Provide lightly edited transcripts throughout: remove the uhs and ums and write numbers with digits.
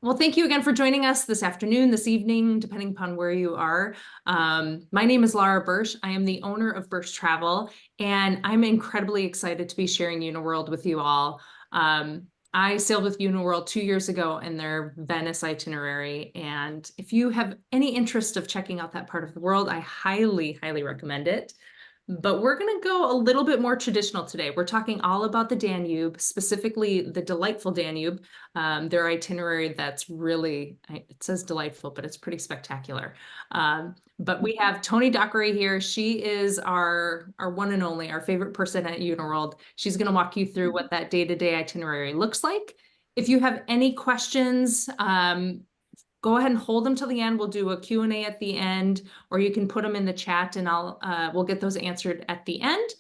Well, thank you again for joining us this afternoon, this evening, depending upon where you are. My name is Laura Bursch. I am the owner of Bursch Travel, and I'm incredibly excited to be sharing Uniworld with you all. I sailed with Uniworld 2 years ago in their Venice itinerary, and if you have any interest of checking out that part of the world, I highly, highly recommend it. But we're going to go a little bit more traditional today. We're talking all about the Danube, specifically the delightful Danube, their itinerary that's really, it says delightful, but it's pretty spectacular. But we have Tony Dockery here. She is our one and only, our favorite person at Uniworld. She's going to walk you through what that day-to-day itinerary looks like. If you have any questions, go ahead and hold them till the end. We'll do a Q&A at the end, or you can put them in the chat and we'll get those answered at the end.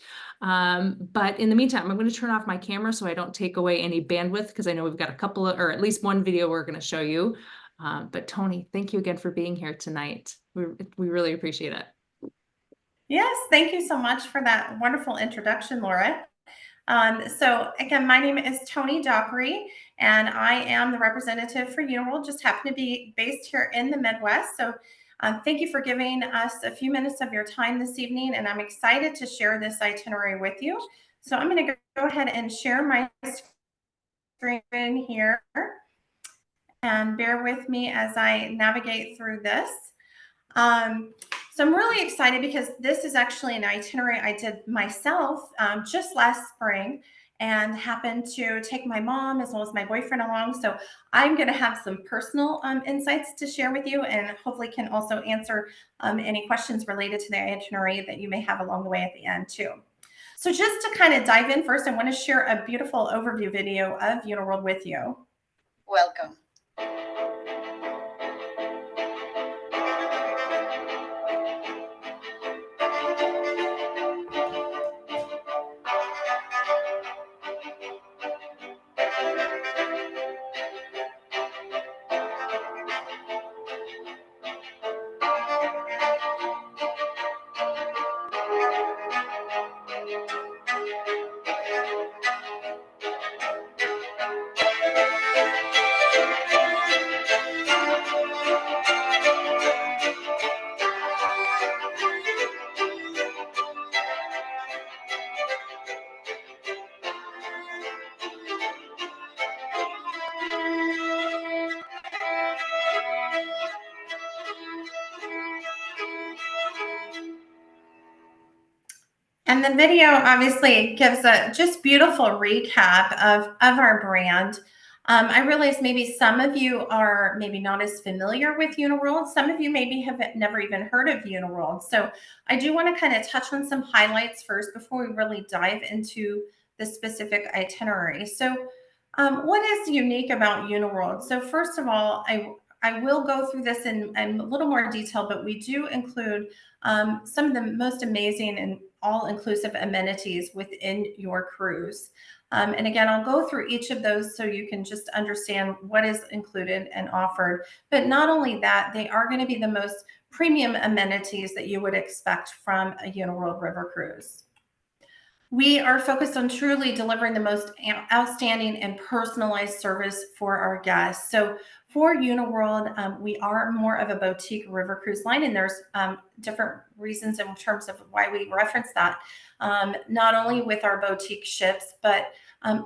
But in the meantime, I'm going to turn off my camera so I don't take away any bandwidth, because I know we've got a couple of, or at least one video we're going to show you. But Tony, thank you again for being here tonight. We really appreciate it. Yes, thank you so much for that wonderful introduction, Laura. So again, my name is Tony Dockery, and I am the representative for Uniworld. Just happen to be based here in the Midwest. So thank you for giving us a few minutes of your time this evening, and I'm excited to share this itinerary with you. So I'm going to go ahead and share my screen here, and bear with me as I navigate through this. So I'm really excited because this is actually an itinerary I did myself just last spring, and happened to take my mom as well as my boyfriend along. So I'm going to have some personal insights to share with you, and hopefully can also answer any questions related to the itinerary that you may have along the way at the end too. So just to kind of dive in first, I want to share a beautiful overview video of Uniworld with you. Welcome. And the video obviously gives a just beautiful recap of our brand. I realize maybe some of you are maybe not as familiar with Uniworld. Some of you maybe have never even heard of Uniworld. So I do want to kind of touch on some highlights first before we really dive into the specific itinerary. So what is unique about Uniworld? So first of all, I will go through this in a little more detail, but we do include some of the most amazing and all-inclusive amenities within your cruise. And again, I'll go through each of those so you can just understand what is included and offered. But not only that, they are going to be the most premium amenities that you would expect from a Uniworld River cruise. We are focused on truly delivering the most outstanding and personalized service for our guests. So for Uniworld, we are more of a boutique river cruise line, and there's different reasons in terms of why we reference that. Not only with our boutique ships, but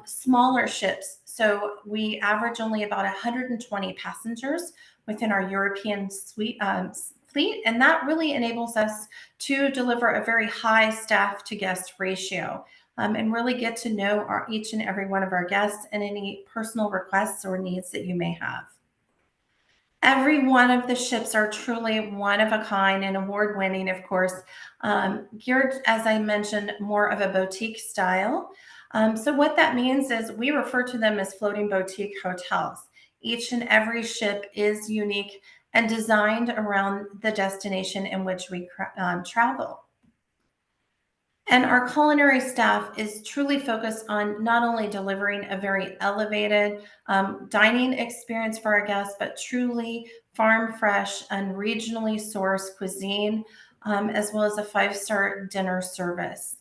smaller ships. So we average only about 120 passengers within our European fleet, and that really enables us to deliver a very high staff to guest ratio, and really get to know each and every one of our guests and any personal requests or needs that you may have. Every one of the ships are truly one of a kind and award winning, of course, geared, as I mentioned, more of a boutique style. So what that means is we refer to them as floating boutique hotels. Each and every ship is unique and designed around the destination in which we travel. And our culinary staff is truly focused on not only delivering a very elevated dining experience for our guests, but truly farm fresh and regionally sourced cuisine, as well as a 5-star dinner service.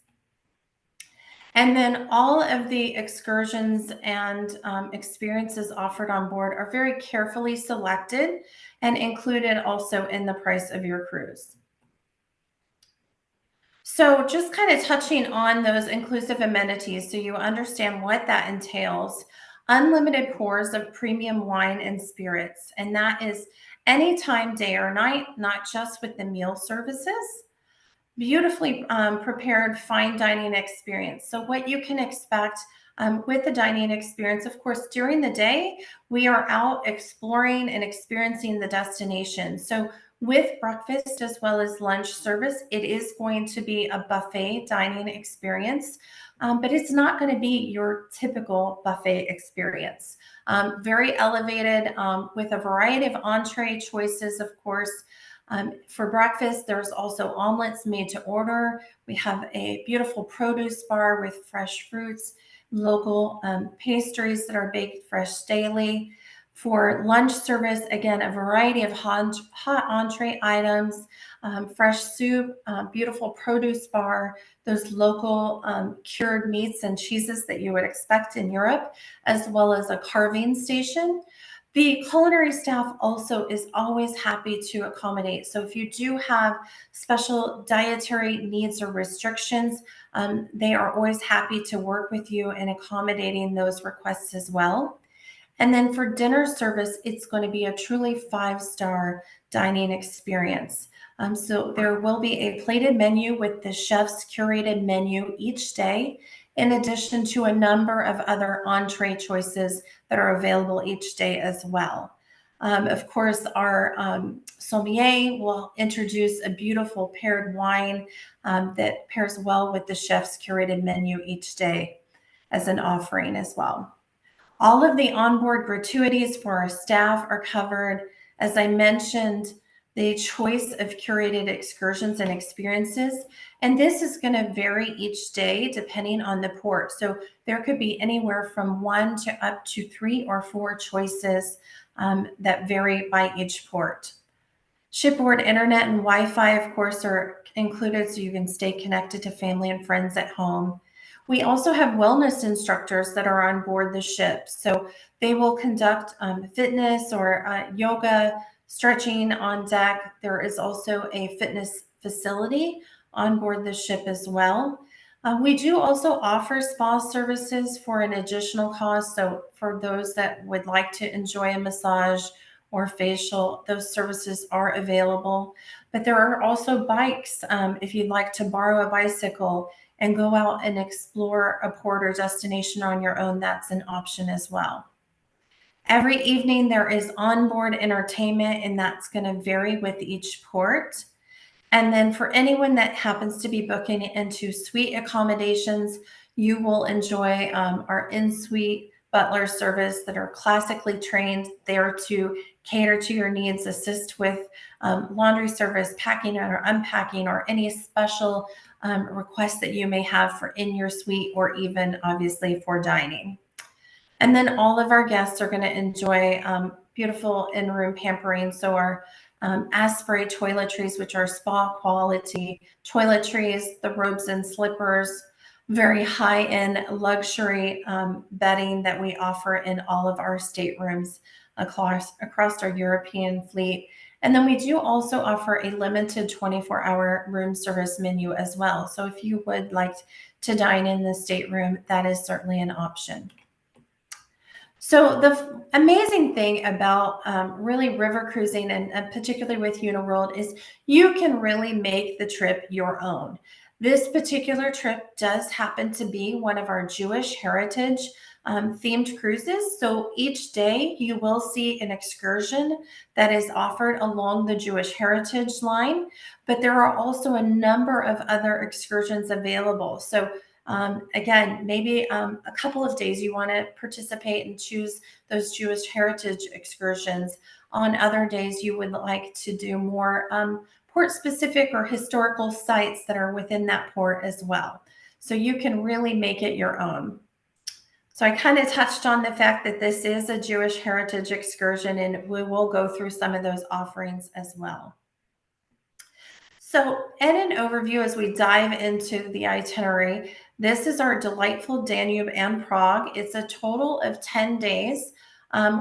And then all of the excursions and experiences offered on board are very carefully selected and included also in the price of your cruise. So just kind of touching on those inclusive amenities so you understand what that entails. Unlimited pours of premium wine and spirits, and that is anytime, day or night, not just with the meal services. Beautifully prepared fine dining experience. So what you can expect with the dining experience, of course, during the day, we are out exploring and experiencing the destination. So with breakfast as well as lunch service, it is going to be a buffet dining experience, but it's not going to be your typical buffet experience. Very elevated with a variety of entree choices, of course. For breakfast, there's also omelets made to order. We have a beautiful produce bar with fresh fruits, local pastries that are baked fresh daily. For lunch service, again, a variety of hot entree items, fresh soup, beautiful produce bar, those local cured meats and cheeses that you would expect in Europe, as well as a carving station. The culinary staff also is always happy to accommodate. So if you do have special dietary needs or restrictions, they are always happy to work with you in accommodating those requests as well. And then for dinner service, it's going to be a truly five-star dining experience. So there will be a plated menu with the chef's curated menu each day, in addition to a number of other entree choices that are available each day as well. Of course, our sommelier will introduce a beautiful paired wine that pairs well with the chef's curated menu each day as an offering as well. All of the onboard gratuities for our staff are covered. As I mentioned, the choice of curated excursions and experiences. And this is going to vary each day depending on the port. So there could be anywhere from 1 to up to 3 or 4 choices that vary by each port. Shipboard internet and Wi-Fi, of course, are included so you can stay connected to family and friends at home. We also have wellness instructors that are on board the ship. So they will conduct fitness or yoga, stretching on deck. There is also a fitness facility on board the ship as well. We do also offer spa services for an additional cost. So for those that would like to enjoy a massage or facial, those services are available. But there are also bikes if you'd like to borrow a bicycle and go out and explore a port or destination on your own, that's an option as well. Every evening there is onboard entertainment, and that's going to vary with each port. And then for anyone that happens to be booking into suite accommodations, you will enjoy our in-suite butler service that are classically trained there to cater to your needs, assist with laundry service, packing or unpacking, or any special requests that you may have for in your suite or even obviously for dining. And then all of our guests are going to enjoy beautiful in-room pampering. So our Asprey toiletries, which are spa quality toiletries, the robes and slippers, very high-end luxury bedding that we offer in all of our staterooms across our European fleet. And then we do also offer a limited 24-hour room service menu as well. So if you would like to dine in the stateroom, that is certainly an option. So the amazing thing about really river cruising and particularly with Uniworld is you can really make the trip your own. This particular trip does happen to be one of our Jewish heritage themed cruises. So each day you will see an excursion that is offered along the Jewish heritage line, but there are also a number of other excursions available. So again, maybe a couple of days you want to participate and choose those Jewish heritage excursions. On other days, you would like to do more port-specific or historical sites that are within that port as well. So you can really make it your own. So I kind of touched on the fact that this is a Jewish heritage excursion, and we will go through some of those offerings as well. So in an overview, as we dive into the itinerary, This is our delightful Danube and Prague. It's a total of 10 days,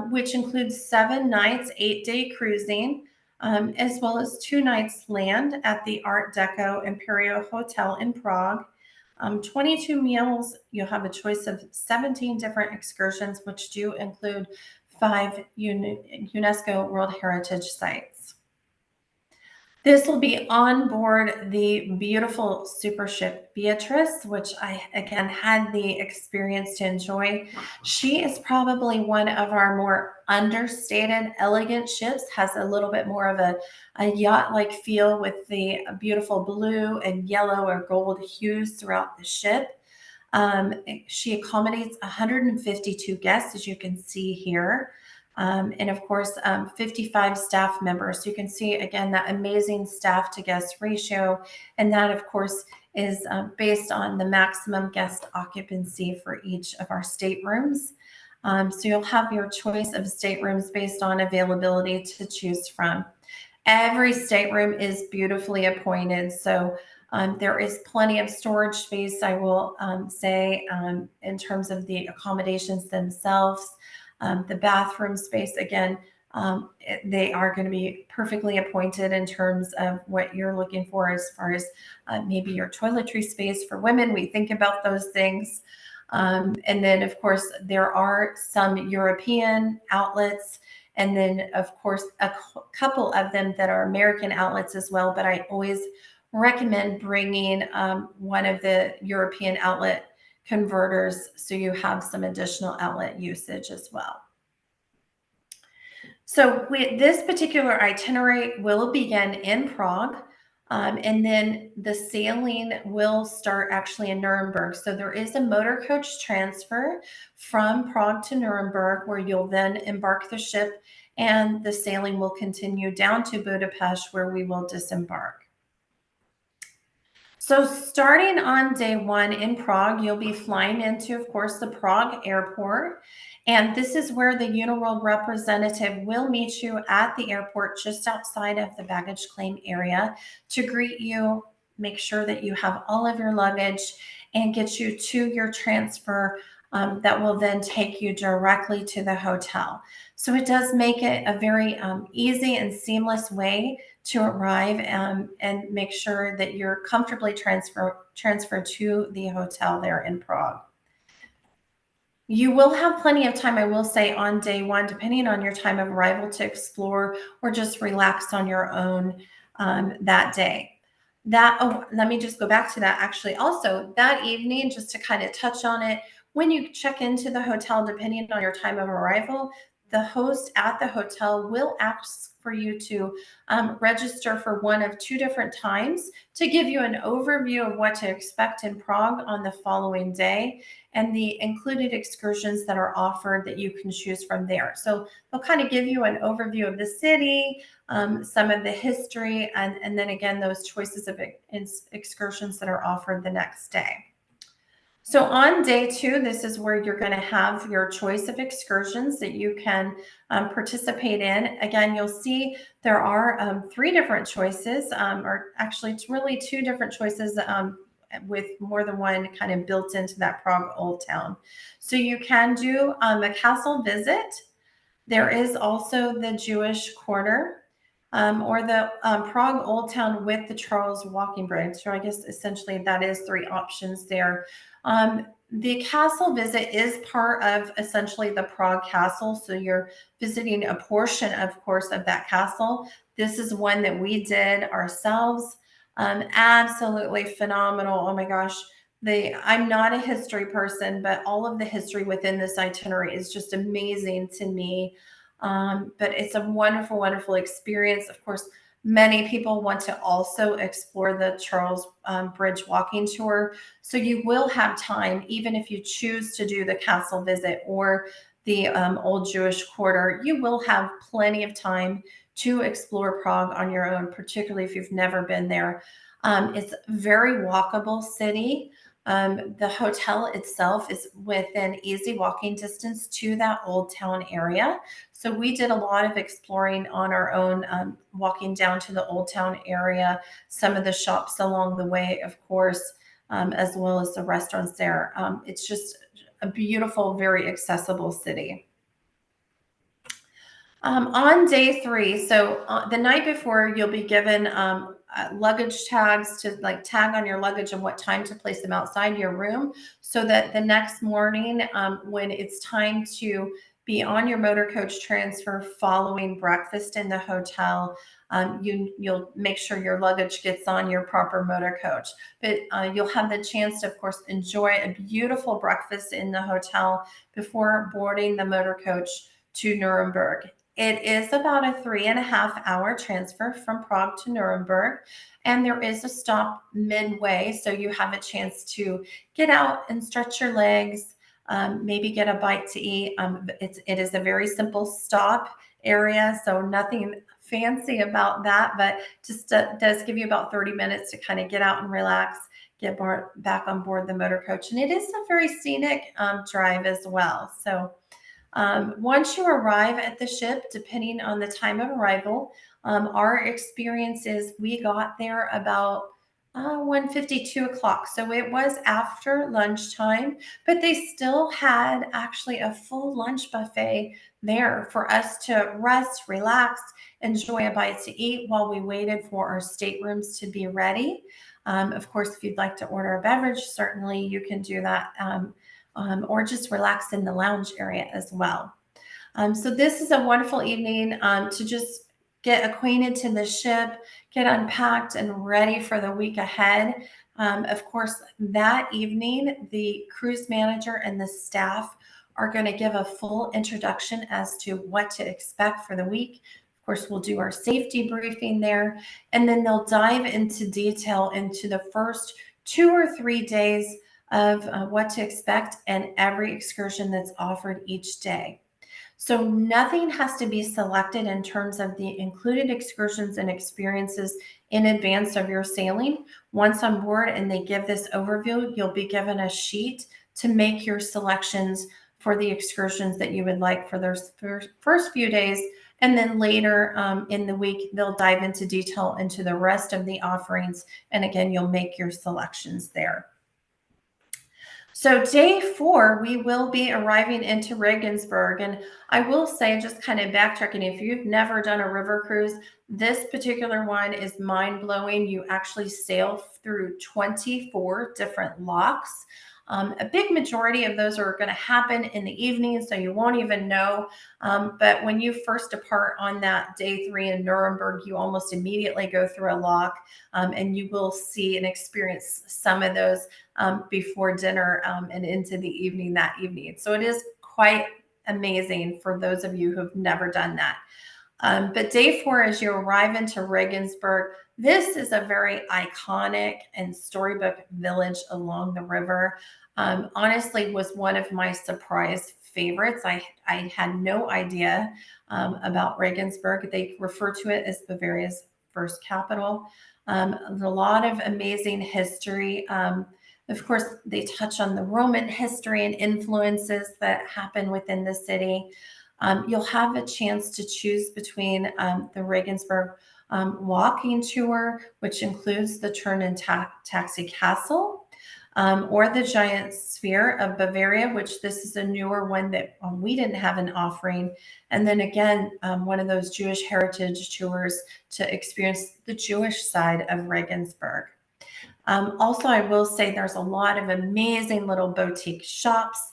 which includes 7 nights, 8-day cruising, as well as 2 nights land at the Art Deco Imperial Hotel in Prague. 22 meals. You'll have a choice of 17 different excursions, which do include 5 UNESCO World Heritage Sites. This will be on board the beautiful super ship Beatrice, which I, again, had the experience to enjoy. She is probably one of our more understated, elegant ships, has a little bit more of a yacht-like feel with the beautiful blue and yellow or gold hues throughout the ship. She accommodates 152 guests, as you can see here. And of course, 55 staff members. So you can see, again, that amazing staff to guest ratio. And that, of course, is based on the maximum guest occupancy for each of our staterooms. So you'll have your choice of staterooms based on availability to choose from. Every stateroom is beautifully appointed. So there is plenty of storage space, I will say, in terms of the accommodations themselves. The bathroom space, again, they are going to be perfectly appointed in terms of what you're looking for as far as maybe your toiletry space. For women, we think about those things. And then, of course, there are some European outlets, and then, of course, a couple of them that are American outlets as well. But I always recommend bringing one of the European outlet converters so you have some additional outlet usage as well. So this particular itinerary will begin in Prague, and then the sailing will start actually in Nuremberg. So there is a motor coach transfer from Prague to Nuremberg, where you'll then embark the ship, and the sailing will continue down to Budapest, where we will disembark. So starting on day 1 in Prague, you'll be flying into, of course, the Prague airport. And this is where the Uniworld representative will meet you at the airport just outside of the baggage claim area to greet you, make sure that you have all of your luggage, and get you to your transfer that will then take you directly to the hotel. So it does make it a very easy and seamless way to arrive and make sure that you're comfortably transferred to the hotel there in Prague. You will have plenty of time, I will say, on day 1, depending on your time of arrival, to explore or just relax on your own that day. Let me just go back to that. Actually, also that evening, just to kind of touch on it, when you check into the hotel, depending on your time of arrival, the host at the hotel will ask for you to register for one of 2 different times to give you an overview of what to expect in Prague on the following day, and the included excursions that are offered that you can choose from there. So they'll kind of give you an overview of the city, some of the history, and then again, those choices of excursions that are offered the next day. So on day 2, this is where you're going to have your choice of excursions that you can participate in. Again, you'll see there are 3 different choices, or actually it's really 2 different choices with more than one kind of built into that Prague Old Town. So you can do a castle visit. There is also the Jewish Quarter, or the Prague Old Town with the Charles Walking Bridge. So I guess essentially that is 3 options there. The castle visit is part of essentially the Prague Castle. So you're visiting a portion, of course, of that castle. This is one that we did ourselves. Absolutely phenomenal. Oh my gosh. I'm not a history person, but all of the history within this itinerary is just amazing to me. But it's a wonderful, wonderful experience. Of course, many people want to also explore the Charles Bridge walking tour. So you will have time, even if you choose to do the castle visit or the Old Jewish Quarter, you will have plenty of time to explore Prague on your own, particularly if you've never been there. It's a very walkable city. The hotel itself is within easy walking distance to that Old Town area. So we did a lot of exploring on our own, walking down to the Old Town area, some of the shops along the way, of course. as well as the restaurants there. It's just a beautiful, very accessible city. On day 3, so the night before, you'll be given luggage tags to like tag on your luggage and what time to place them outside your room, so that the next morning, when it's time to be on your motor coach transfer following breakfast in the hotel, you'll make sure your luggage gets on your proper motor coach. But you'll have the chance to, of course, enjoy a beautiful breakfast in the hotel before boarding the motor coach to Nuremberg. It is about a 3.5-hour transfer from Prague to Nuremberg, and there is a stop midway, so you have a chance to get out and stretch your legs, maybe get a bite to eat. It is a very simple stop area, so nothing fancy about that, but just does give you about 30 minutes to kind of get out and relax, get back on board the motor coach. And it is a very scenic drive as well. So once you arrive at the ship, depending on the time of arrival, our experience is we got there about 1:52 o'clock. So it was after lunchtime, but they still had actually a full lunch buffet there for us to rest, relax, enjoy a bite to eat while we waited for our staterooms to be ready. Of course, if you'd like to order a beverage, certainly you can do that, or just relax in the lounge area as well. So this is a wonderful evening to just get acquainted to the ship, get unpacked and ready for the week ahead. Of course, that evening, the cruise manager and the staff are going to give a full introduction as to what to expect for the week. Of course, we'll do our safety briefing there, and then they'll dive into detail into the first 2 or 3 days of what to expect and every excursion that's offered each day. So nothing has to be selected in terms of the included excursions and experiences in advance of your sailing. Once on board and they give this overview, you'll be given a sheet to make your selections for the excursions that you would like for those first few days. And then later in the week, they'll dive into detail into the rest of the offerings. And again, you'll make your selections there. So day 4, we will be arriving into Regensburg. And I will say, just kind of backtracking, if you've never done a river cruise, this particular one is mind-blowing. You actually sail through 24 different locks. A big majority of those are going to happen in the evening, so you won't even know. But when you first depart on that day 3 in Nuremberg, you almost immediately go through a lock, and you will see and experience some of those before dinner and into the evening that evening. So it is quite amazing for those of you who've never done that. But day 4, as you arrive into Regensburg, this is a very iconic and storybook village along the river. Honestly, was one of my surprise favorites. I had no idea about Regensburg. They refer to it as Bavaria's first capital. A lot of amazing history. Of course, they touch on the Roman history and influences that happen within the city. You'll have a chance to choose between the Regensburg walking tour, which includes the Turn and Taxi Castle, or the Giant Sphere of Bavaria, which this is a newer one that we didn't have an offering. And then again, one of those Jewish heritage tours to experience the Jewish side of Regensburg. Also, I will say there's a lot of amazing little boutique shops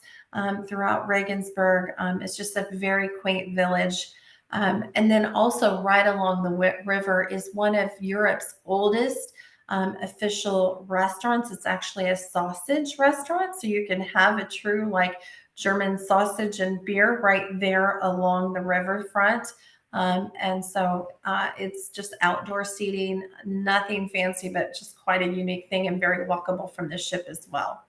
throughout Regensburg. It's just a very quaint village. And then also right along the river is one of Europe's oldest official restaurants. It's actually a sausage restaurant, so you can have a true like German sausage and beer right there along the riverfront. And so it's just outdoor seating, nothing fancy, but just quite a unique thing and very walkable from the ship as well.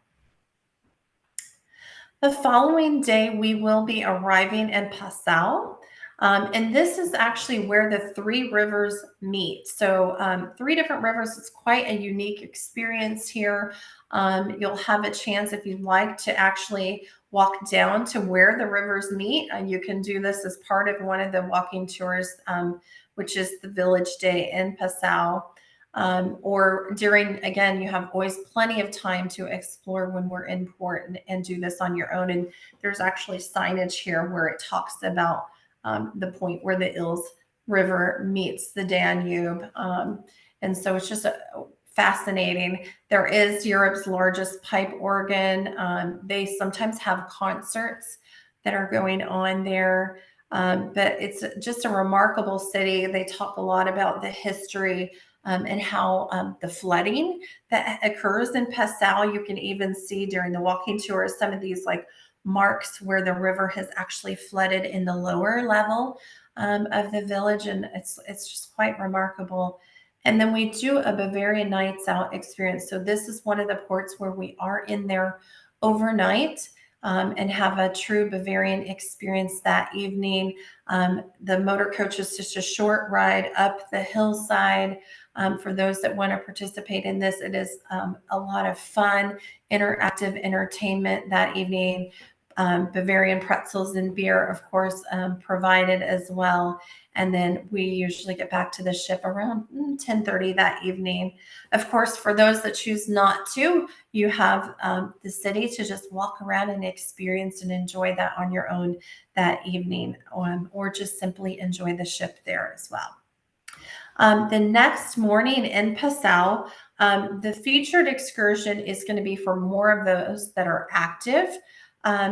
The following day, we will be arriving in Passau. And this is actually where the 3 rivers meet. So 3 different rivers. It's quite a unique experience here. You'll have a chance, if you'd like, to actually walk down to where the rivers meet. You can do this as part of one of the walking tours, which is the Village Day in Passau. or during, again, you have always plenty of time to explore when we're in port and do this on your own. And there's actually signage here where it talks about the point where the Ilz River meets the Danube. And so it's just fascinating. There is Europe's largest pipe organ. They sometimes have concerts that are going on there. But it's just a remarkable city. They talk a lot about the history and how the flooding that occurs in Passau. You can even see during the walking tour some of these like marks where the river has actually flooded in the lower level of the village, and it's just quite remarkable. And then we do a Bavarian Nights Out experience. So this is one of the ports where we are in there overnight. And have a true Bavarian experience that evening. The motor coach is just a short ride up the hillside. For those that want to participate in this, it is a lot of fun, interactive entertainment that evening. Bavarian pretzels and beer, of course, provided as well. And then we usually get back to the ship around 10:30 that evening. Of course, for those that choose not to, you have the city to just walk around and experience and enjoy that on your own that evening, or just simply enjoy the ship there as well. The next morning in Passau, the featured excursion is going to be for more of those that are active.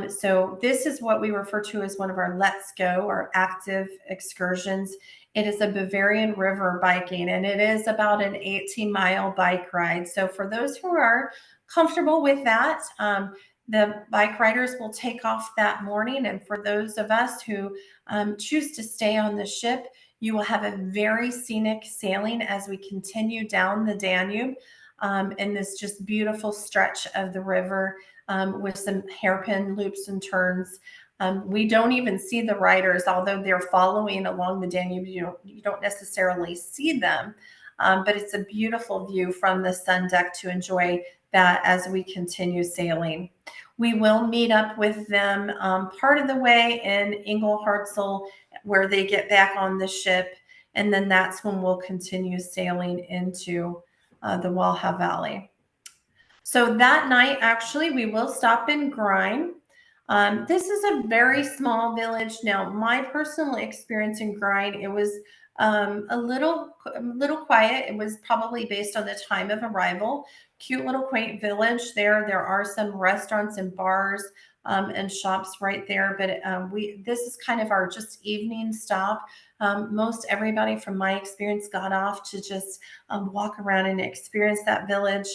So this is what we refer to as one of our Let's Go or active excursions. It is a Bavarian River biking, and it is about an 18-mile bike ride. So for those who are comfortable with that, the bike riders will take off that morning. And for those of us who choose to stay on the ship, you will have a very scenic sailing as we continue down the Danube in this just beautiful stretch of the river with some hairpin loops and turns. We don't even see the riders, although they're following along the Danube. You don't necessarily see them, but it's a beautiful view from the sun deck to enjoy that as we continue sailing. We will meet up with them part of the way in Ingolhartsel, where they get back on the ship, and then that's when we'll continue sailing into the Walha Valley. So that night, actually, we will stop in Grine. This is a very small village. Now, my personal experience in Grine, it was a little quiet. It was probably based on the time of arrival. Cute little quaint village there. There are some restaurants and bars and shops right there. But this is kind of our just evening stop. Most everybody from my experience got off to just walk around and experience that village.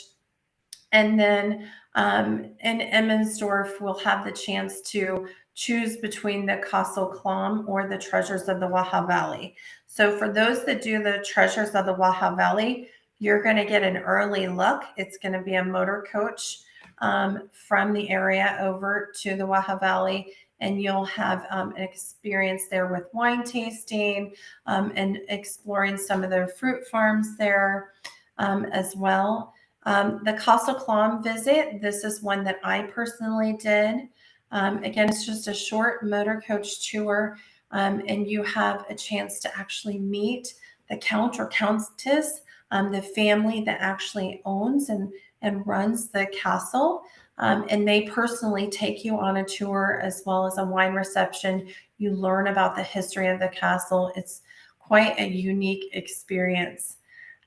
And then in Emmensdorf, we'll have the chance to choose between the Castle Clam or the Treasures of the Walha Valley. So for those that do the Treasures of the Walha Valley, you're going to get an early look. It's going to be a motor coach from the area over to the Walha Valley, and you'll have an experience there with wine tasting and exploring some of the fruit farms there as well. The Castle Clam visit, this is one that I personally did. Again, it's just a short motor coach tour, and you have a chance to actually meet the Count or Countess, the family that actually owns and runs the castle. And they personally take you on a tour as well as a wine reception. You learn about the history of the castle. It's quite a unique experience.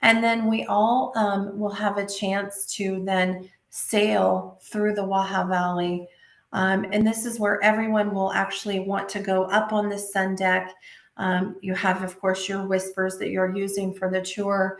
And then we all will have a chance to then sail through the Walha Valley. And this is where everyone will actually want to go up on the sun deck. You have, of course, your whispers that you're using for the tour.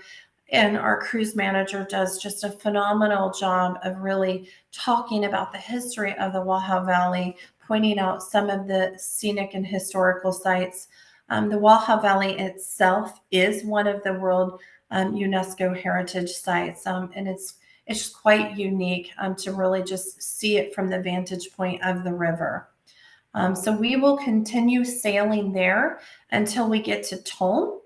And our cruise manager does just a phenomenal job of really talking about the history of the Walha Valley, pointing out some of the scenic and historical sites. The Walha Valley itself is one of the World UNESCO Heritage Sites, and it's just quite unique to really just see it from the vantage point of the river. So we will continue sailing there until we get to Tolm,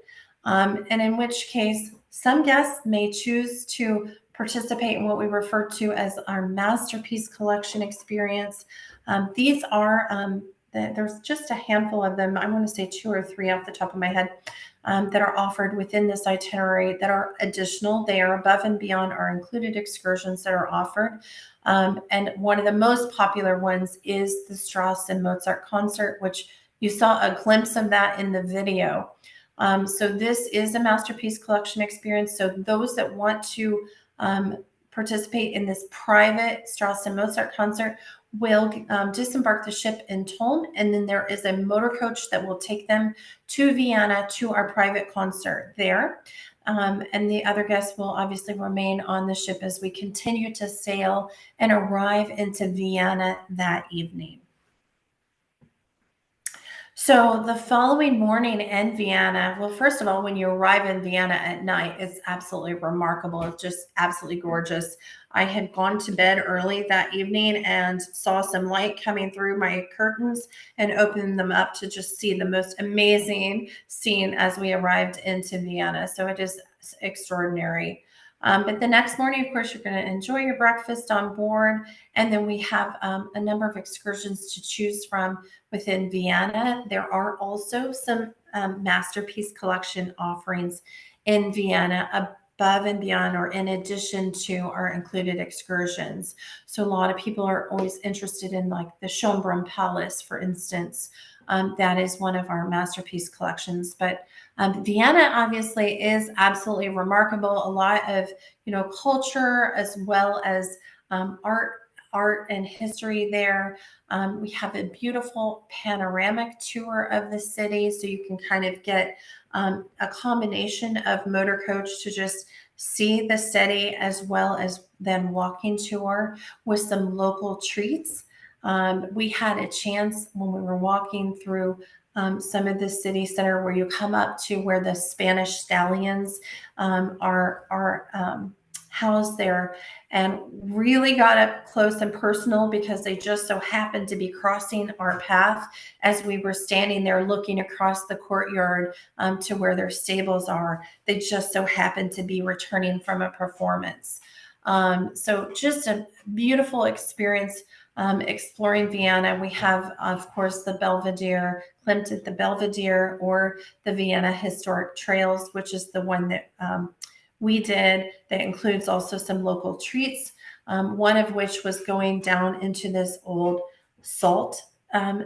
and in which case some guests may choose to participate in what we refer to as our Masterpiece Collection experience. These are there's just a handful of them. I want to say 2 or 3 off the top of my head that are offered within this itinerary that are additional. They are above and beyond our included excursions that are offered. And one of the most popular ones is the Strauss and Mozart concert, which you saw a glimpse of that in the video. So this is a Masterpiece Collection experience. So those that want to participate in this private Strauss and Mozart concert will disembark the ship in Tulln, and then there is a motor coach that will take them to Vienna to our private concert there. And the other guests will obviously remain on the ship as we continue to sail and arrive into Vienna that evening. So the following morning in Vienna, well, first of all, when you arrive in Vienna at night, it's absolutely remarkable. It's just absolutely gorgeous. I had gone to bed early that evening and saw some light coming through my curtains and opened them up to just see the most amazing scene as we arrived into Vienna. So it is extraordinary. But the next morning, of course, you're going to enjoy your breakfast on board. And then we have a number of excursions to choose from within Vienna. There are also some Masterpiece Collection offerings in Vienna above and beyond or in addition to our included excursions. So a lot of people are always interested in like the Schönbrunn Palace, for instance. That is one of our Masterpiece Collections. But Vienna obviously is absolutely remarkable. A lot of, culture as well as art and history there. We have a beautiful panoramic tour of the city, so you can kind of get a combination of motor coach to just see the city as well as then walking tour with some local treats. We had a chance when we were walking through some of the city center where you come up to where the Spanish stallions are housed there, and really got up close and personal because they just so happened to be crossing our path as we were standing there looking across the courtyard to where their stables are. They just so happened to be returning from a performance. So just a beautiful experience exploring Vienna. We have, of course, the Belvedere, Klimt at the Belvedere, or the Vienna Historic Trails, which is the one that we did, that includes also some local treats, one of which was going down into this old salt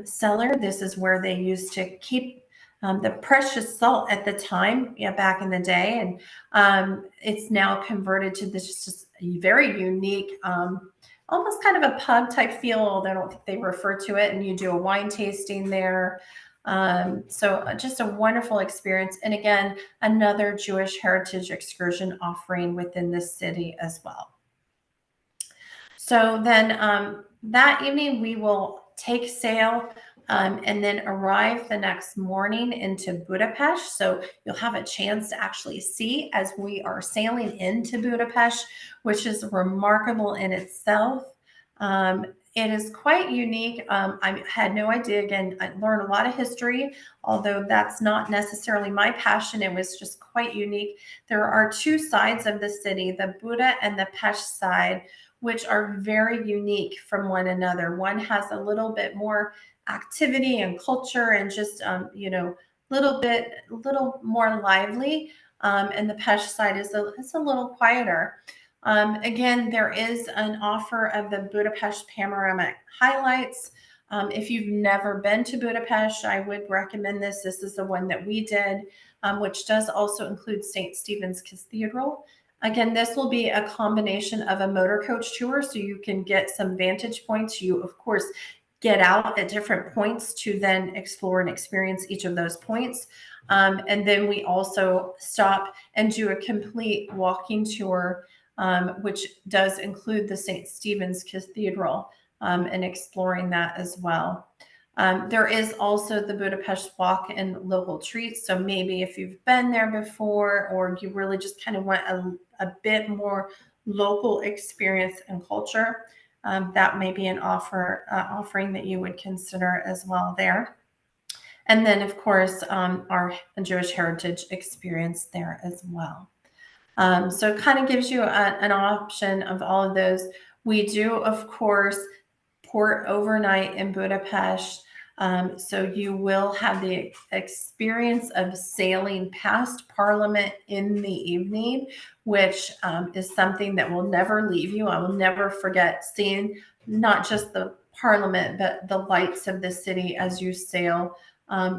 cellar. This is where they used to keep the precious salt at the time, back in the day. And it's now converted to this just very unique, almost kind of a pub type feel, although I don't think they refer to it. And you do a wine tasting there. So just a wonderful experience. And again, another Jewish heritage excursion offering within this city as well. So then that evening we will take sail and then arrive the next morning into Budapest. So you'll have a chance to actually see as we are sailing into Budapest, which is remarkable in itself. It is quite unique. I had no idea. Again, I learned a lot of history, although that's not necessarily my passion. It was just quite unique. There are two sides of the city, the Buda and the Pest side, which are very unique from one another. One has a little bit more activity and culture and just, little more lively. And the Pest side is a little quieter. Again, there is an offer of the Budapest panoramic highlights. If you've never been to Budapest, I would recommend this. This is the one that we did, which does also include St. Stephen's Cathedral. Again, this will be a combination of a motor coach tour, so you can get some vantage points. You, of course, get out at different points to then explore and experience each of those points. And then we also stop and do a complete walking tour, which does include the St. Stephen's Cathedral, and exploring that as well. There is also the Budapest Walk and local treats. So maybe if you've been there before, or you really just kind of want a bit more local experience and culture, that may be an offering that you would consider as well there. And then, of course, our Jewish heritage experience there as well. So it kind of gives you an option of all of those. We do, of course, port overnight in Budapest. So you will have the experience of sailing past Parliament in the evening, which is something that will never leave you. I will never forget seeing not just the Parliament, but the lights of the city as you sail,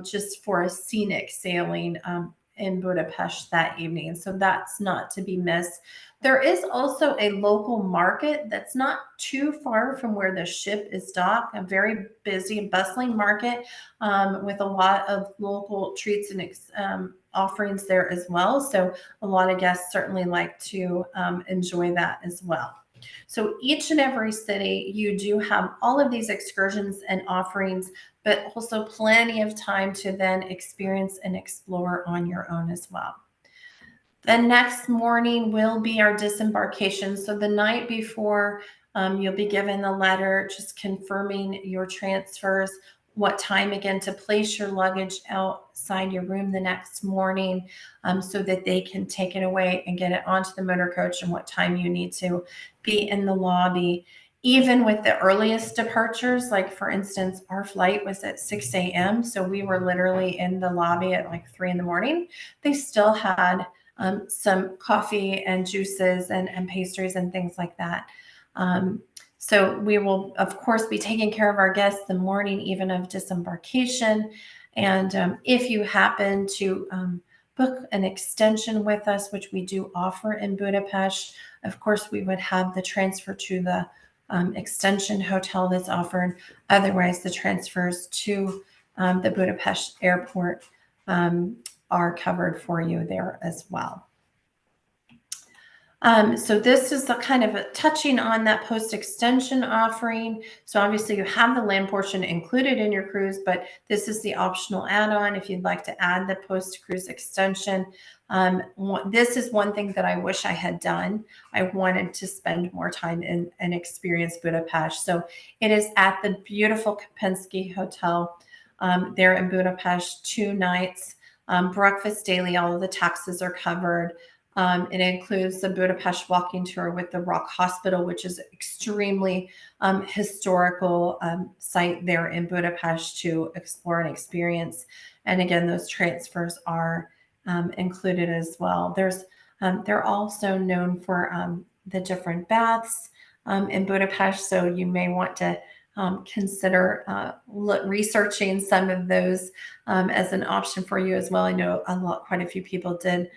just for a scenic sailing in Budapest that evening. So that's not to be missed. There is also a local market that's not too far from where the ship is docked, a very busy and bustling market with a lot of local treats and offerings there as well. So a lot of guests certainly like to enjoy that as well. So each and every city, you do have all of these excursions and offerings, but also plenty of time to then experience and explore on your own as well. The next morning will be our disembarkation. So the night before, you'll be given a letter just confirming your transfers, what time again to place your luggage outside your room the next morning, so that they can take it away and get it onto the motor coach, and what time you need to be in the lobby. Even with the earliest departures, like for instance, our flight was at 6 a.m. So we were literally in the lobby at like 3 in the morning. They still had some coffee and juices and pastries and things like that. So we will, of course, be taking care of our guests the morning even of disembarkation. And if you happen to book an extension with us, which we do offer in Budapest, of course, we would have the transfer to the extension hotel that's offered. Otherwise, the transfers to the Budapest airport are covered for you there as well. So this is the kind of touching on that post-extension offering. So obviously you have the land portion included in your cruise, but this is the optional add-on if you'd like to add the post-cruise extension. This is one thing that I wish I had done. I wanted to spend more time in and experience Budapest. So it is at the beautiful Kempinski Hotel there in Budapest, 2 nights, breakfast daily, all of the taxes are covered. It includes the Budapest walking tour with the Rock Hospital, which is extremely historical site there in Budapest to explore and experience. And again, those transfers are included as well. They're also known for the different baths in Budapest, so you may want to consider researching some of those as an option for you as well. I know quite a few people did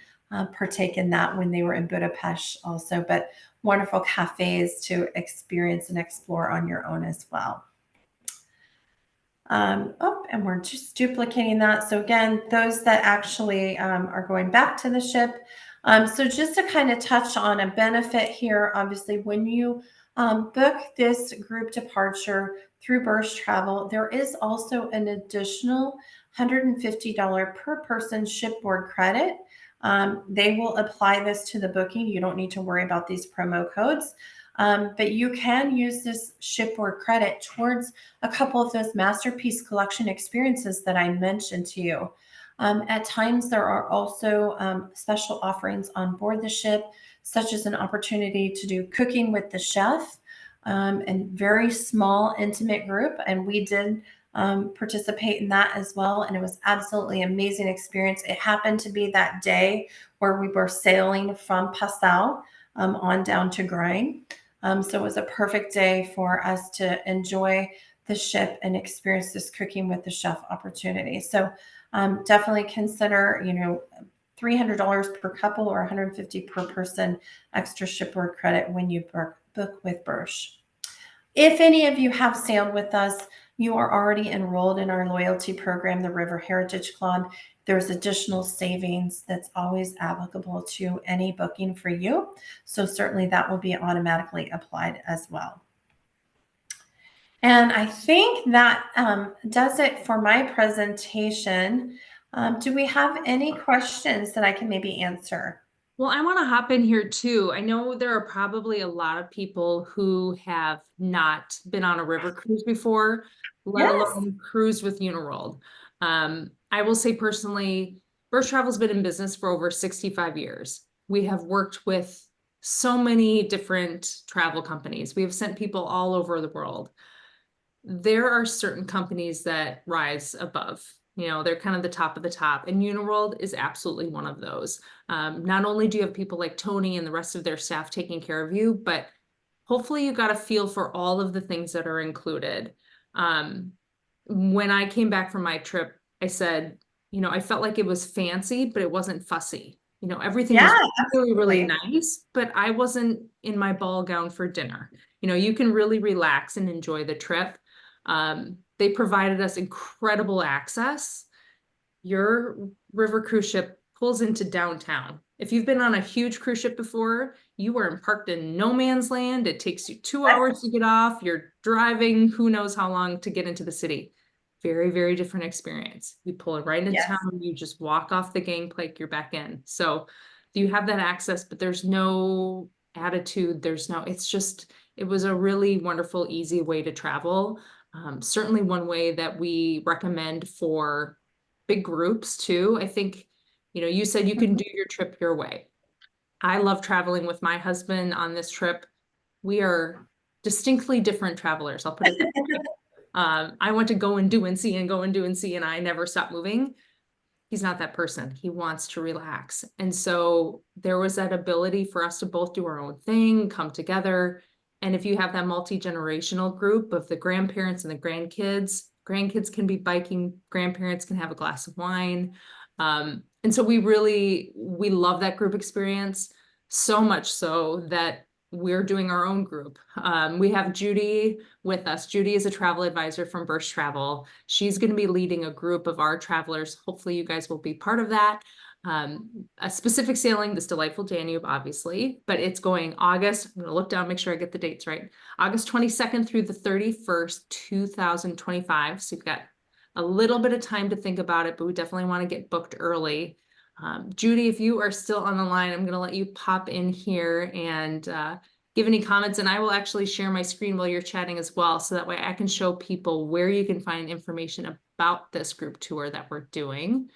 partake in that when they were in Budapest also, but wonderful cafes to experience and explore on your own as well. And we're just duplicating that. So again, those that actually are going back to the ship. So just to kind of touch on a benefit here, obviously when you book this group departure through Bursch Travel, there is also an additional $150 per person shipboard credit. They will apply this to the booking. You don't need to worry about these promo codes, but you can use this shipboard credit towards a couple of those Masterpiece Collection experiences that I mentioned to you. At times, there are also special offerings on board the ship, such as an opportunity to do cooking with the chef, and very small, intimate group. And we did participate in that as well. And it was absolutely amazing experience. It happened to be that day where we were sailing from Passau on down to Groningen. So it was a perfect day for us to enjoy the ship and experience this cooking with the chef opportunity. So definitely consider, $300 per couple or $150 per person extra shipboard credit when you book with Bursch. If any of you have sailed with us, you are already enrolled in our loyalty program, the River Heritage Club. There's additional savings that's always applicable to any booking for you. So certainly that will be automatically applied as well. And I think that does it for my presentation. Do we have any questions that I can maybe answer? Well, I want to hop in here too. I know there are probably a lot of people who have not been on a river cruise before, let Yes. alone cruise with Uniworld. I will say personally, Bursch Travel's been in business for over 65 years. We have worked with so many different travel companies. We have sent people all over the world. there are certain companies that rise above. They're kind of the top of the top, and Uniworld is absolutely one of those. Not only do you have people like Tony and the rest of their staff taking care of you, but hopefully you got a feel for all of the things that are included. When I came back from my trip, I said, I felt like it was fancy, but it wasn't fussy. Everything Yeah, was really, really absolutely. nice, but I wasn't in my ball gown for dinner. You can really relax and enjoy the trip. They provided us incredible access. Your river cruise ship pulls into downtown. If you've been on a huge cruise ship before, you are parked in no man's land. It takes you 2 hours to get off. You're driving who knows how long to get into the city. Very, very different experience. You pull it right into Yes. town, you just walk off the gangplank, you're back in. So you have that access, but there's no attitude. It was a really wonderful, easy way to travel. Certainly one way that we recommend for big groups too. I think, you said you can Mhm. do your trip your way. I love traveling with my husband on this trip. We are distinctly different travelers. I'll put it that way. I want to go and do and see and go and do and see, and I never stop moving. He's not that person. He wants to relax. And so there was that ability for us to both do our own thing, come together. And if you have that multi-generational group of the grandparents and the grandkids can be biking, grandparents can have a glass of wine. And so we love that group experience so much so that we're doing our own group. We have Judy with us. Judy is a travel advisor from Bursch Travel. She's going to be leading a group of our travelers. Hopefully you guys will be part of that. A specific sailing, this delightful Danube, obviously, but it's going August. I'm going to look down, make sure I get the dates right. August 22nd through the 31st, 2025. So you've got a little bit of time to think about it, but we definitely want to get booked early. Judy, if you are still on the line, I'm going to let you pop in here and give any comments, and I will actually share my screen while you're chatting as well, so that way I can show people where you can find information about this group tour that we're doing.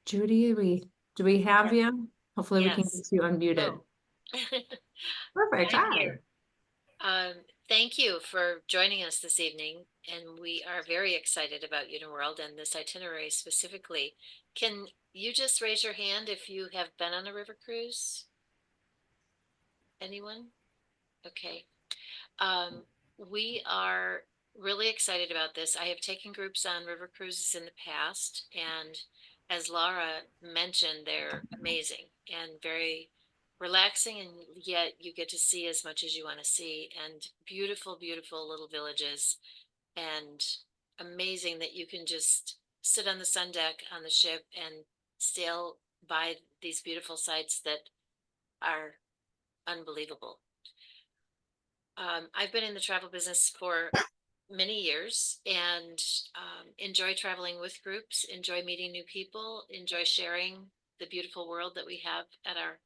Judy, do we have Yes. you? Hopefully we can Yes. get you unmuted. Oh, Perfect. I'm Hi. here. Thank you for joining us this evening, and we are very excited about Uniworld and this itinerary specifically. Can you just raise your hand if you have been on a river cruise? Anyone? Okay. We are really excited about this. I have taken groups on river cruises in the past, and as Laura mentioned, they're amazing and very relaxing, and yet you get to see as much as you want to see, and beautiful, beautiful little villages, and amazing that you can just sit on the sun deck on the ship and sail by these beautiful sights that are unbelievable. I've been in the travel business for many years and enjoy traveling with groups, enjoy meeting new people, enjoy sharing the beautiful world that we have at our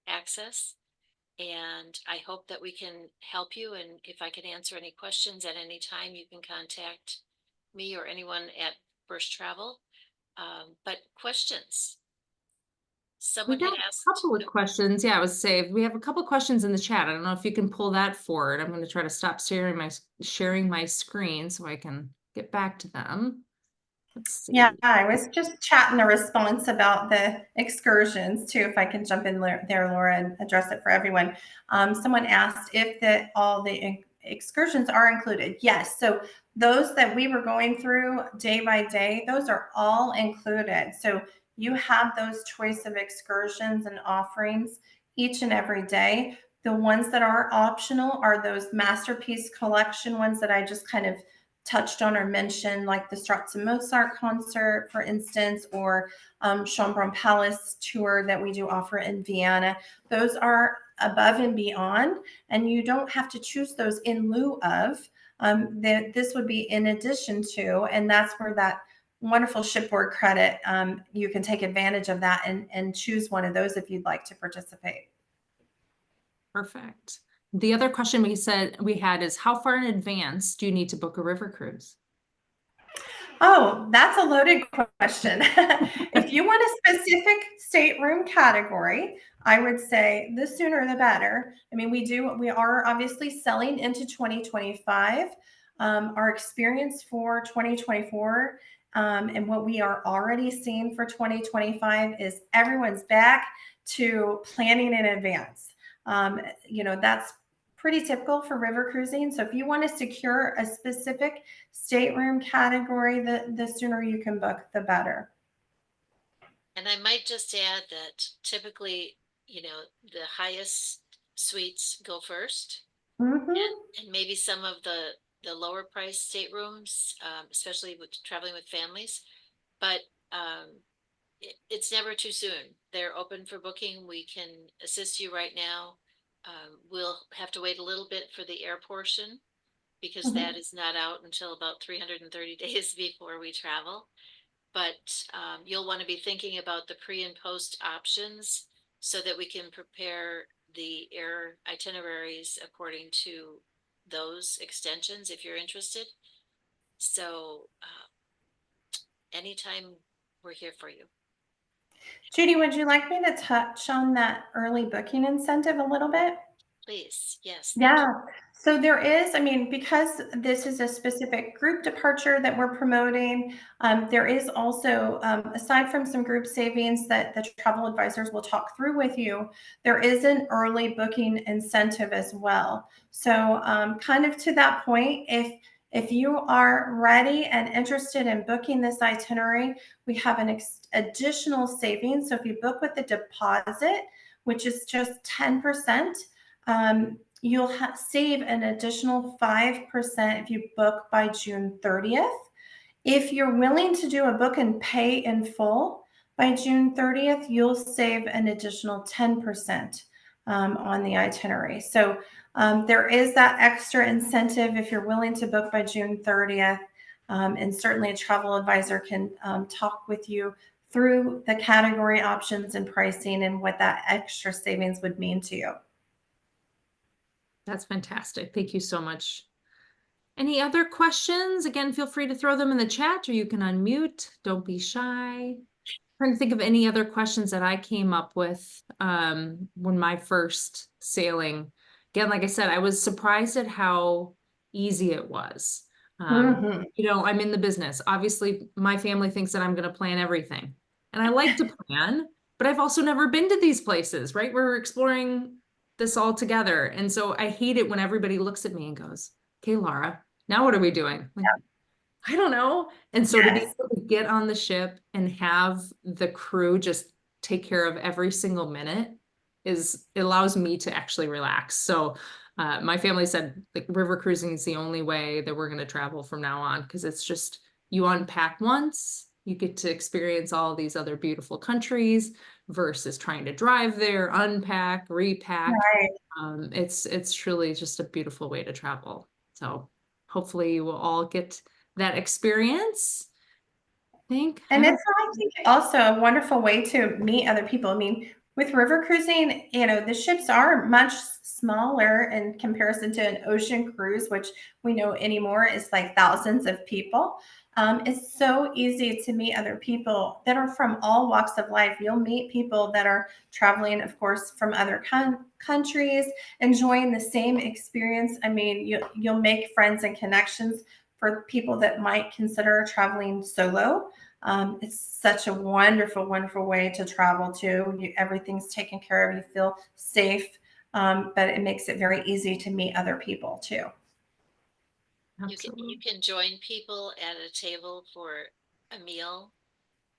access. And I hope that we can help you. And if I can answer any questions at any time, you can contact me or anyone at Bursch Travel. But questions? We Someone got had a asked. couple of questions. Yeah, I was saying we have a couple of questions in the chat. I don't know if you can pull that forward. I'm going to try to stop sharing my screen so I can get back to them. Let's Yeah, see. I was just chatting a response about the excursions too. If I can jump in there, Laura, and address it for everyone. Someone asked if all the excursions are included. Yes. So those that we were going through day by day, those are all included. So you have those choice of excursions and offerings each and every day. The ones that are optional are those masterpiece collection ones that I just kind of touched on or mentioned, like the Strauss and Mozart concert, for instance, or Schönbrunn Palace tour that we do offer in Vienna. Those are above and beyond, and you don't have to choose those in lieu of. This would be in addition to, and that's where that wonderful shipboard credit, you can take advantage of that and choose one of those if you'd like to participate. Perfect. The other question we had is, how far in advance do you need to book a river cruise? Oh, that's a loaded question. If you want a specific stateroom category, I would say the sooner the better. I mean, we are obviously selling into 2025. Our experience for 2024 and what we are already seeing for 2025 is everyone's back to planning in advance. That's pretty typical for river cruising. So if you want to secure a specific stateroom category, the sooner you can book, the better. And I might just add that typically, the highest suites go first, Mm-hmm. and maybe some of the lower price staterooms, especially with traveling with families. But it's never too soon. They're open for booking. We can assist you right now. We'll have to wait a little bit for the air portion because Mm-hmm. that is not out until about 330 days before we travel. But you'll want to be thinking about the pre and post options so that we can prepare the air itineraries according to those extensions if you're interested. So anytime, we're here for you. Judy, would you like me to touch on that early booking incentive a little bit? Please. Yes, thank you. Yeah. So there is, I mean, because this is a specific group departure that we're promoting, there is also, aside from some group savings that the travel advisors will talk through with you, there is an early booking incentive as well. So, kind of to that point, if you are ready and interested in booking this itinerary, we have an additional savings. So if you book with a deposit, which is just 10%, you'll save an additional 5% if you book by June 30th. If you're willing to do a book and pay in full by June 30th, you'll save an additional 10% on the itinerary. So there is that extra incentive if you're willing to book by June 30th. And certainly a travel advisor can talk with you through the category options and pricing and what that extra savings would mean to you. That's fantastic. Thank you so much. Any other questions? Again, feel free to throw them in the chat or you can unmute. Don't be shy. Trying to think of any other questions that I came up with when my first sailing. Again, like I said, I was surprised at how easy it was. I'm in the business. Obviously, my family thinks that I'm going to plan everything. And I like to plan, but I've also never been to these places, right? We're exploring this all together. And so I hate it when everybody looks at me and goes, okay, Laura, now what are we doing? Like, I don't know. And so to be able to get on the ship and have the crew just take care of every single minute it allows me to actually relax. So my family said like river cruising is the only way that we're going to travel from now on because it's just you unpack once, you get to experience all these other beautiful countries versus trying to drive there, unpack, repack. Right. It's truly just a beautiful way to travel. So hopefully you will all get that experience. And it's, I think, also a wonderful way to meet other people. I mean, with river cruising, the ships are much smaller in comparison to an ocean cruise, which we know anymore is like thousands of people. It's so easy to meet other people that are from all walks of life. You'll meet people that are traveling, of course, from other countries, enjoying the same experience. I mean, you'll make friends and connections for people that might consider traveling solo. It's such a wonderful, wonderful way to travel too. Everything's taken care of. You feel safe, but it makes it very easy to meet other people too. You can join people at a table for a meal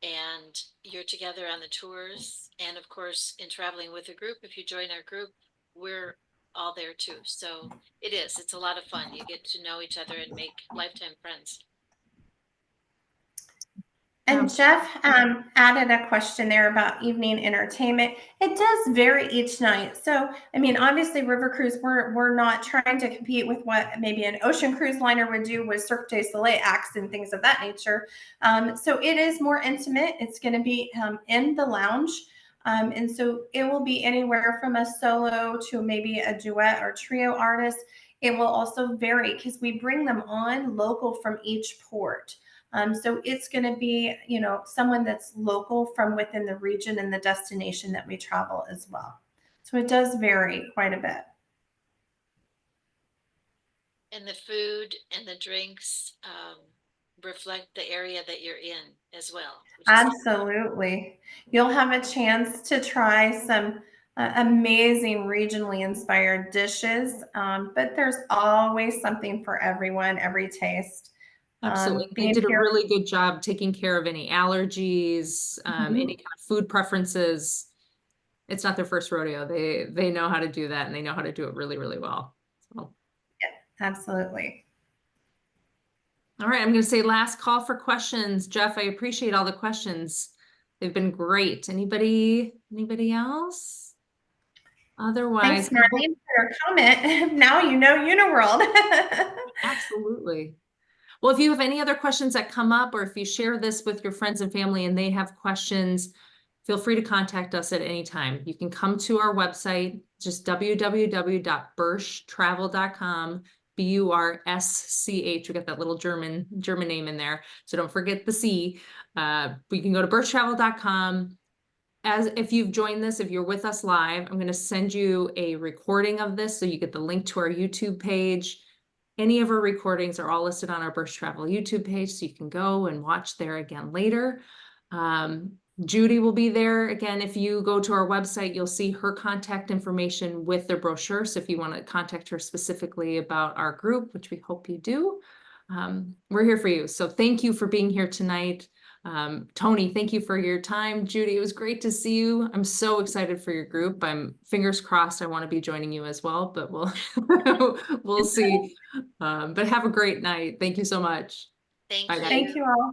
and you're together on the tours. And of course, in traveling with a group, if you join our group, we're all there too. So it's a lot of fun. You get to know each other and make lifetime friends. And Jeff added a question there about evening entertainment. It does vary each night. So, I mean, obviously, river cruise, we're not trying to compete with what maybe an ocean cruise liner would do with Cirque du Soleil acts and things of that nature. So it is more intimate. It's going to be in the lounge. And so it will be anywhere from a solo to maybe a duet or trio artist. It will also vary because we bring them on local from each port. So it's going to be, someone that's local from within the region and the destination that we travel as well. So it does vary quite a bit. And the food and the drinks reflect the area that you're in as well. Which is Absolutely. You'll have a chance to try some amazing regionally inspired dishes, but there's always something for everyone, every taste. Absolutely. They Being did a here. really good job taking care of any allergies, Mhm. any kind of food preferences. It's not their first rodeo. They know how to do that, and they know how to do it really, really well. So, Absolutely. all right, I'm going to say last call for questions. Jeff, I appreciate all the questions. They've been great. Anybody else? Otherwise, Thanks, Marlene, for your comment. Now you know Uniworld. absolutely. Well, if you have any other questions that come up, or if you share this with your friends and family and they have questions, feel free to contact us at any time. You can come to our website, just www.burschtravel.com, Bursch. We got that little German name in there, so don't forget the C. We can go to burschtravel.com. As if you've joined this, if you're with us live, I'm going to send you a recording of this, so you get the link to our YouTube page. Any of our recordings are all listed on our Bursch Travel YouTube page, so you can go and watch there again later. Judy will be there again. If you go to our website, you'll see her contact information with the brochure. So if you want to contact her specifically about our group, which we hope you do, we're here for you. So thank you for being here tonight. Tony, thank you for your time. Judy, it was great to see you. I'm so excited for your group. I'm fingers crossed I want to be joining you as well, but we'll we'll see. But have a great night. Thank you so much. Thank Bye, guys. Thank you. you all.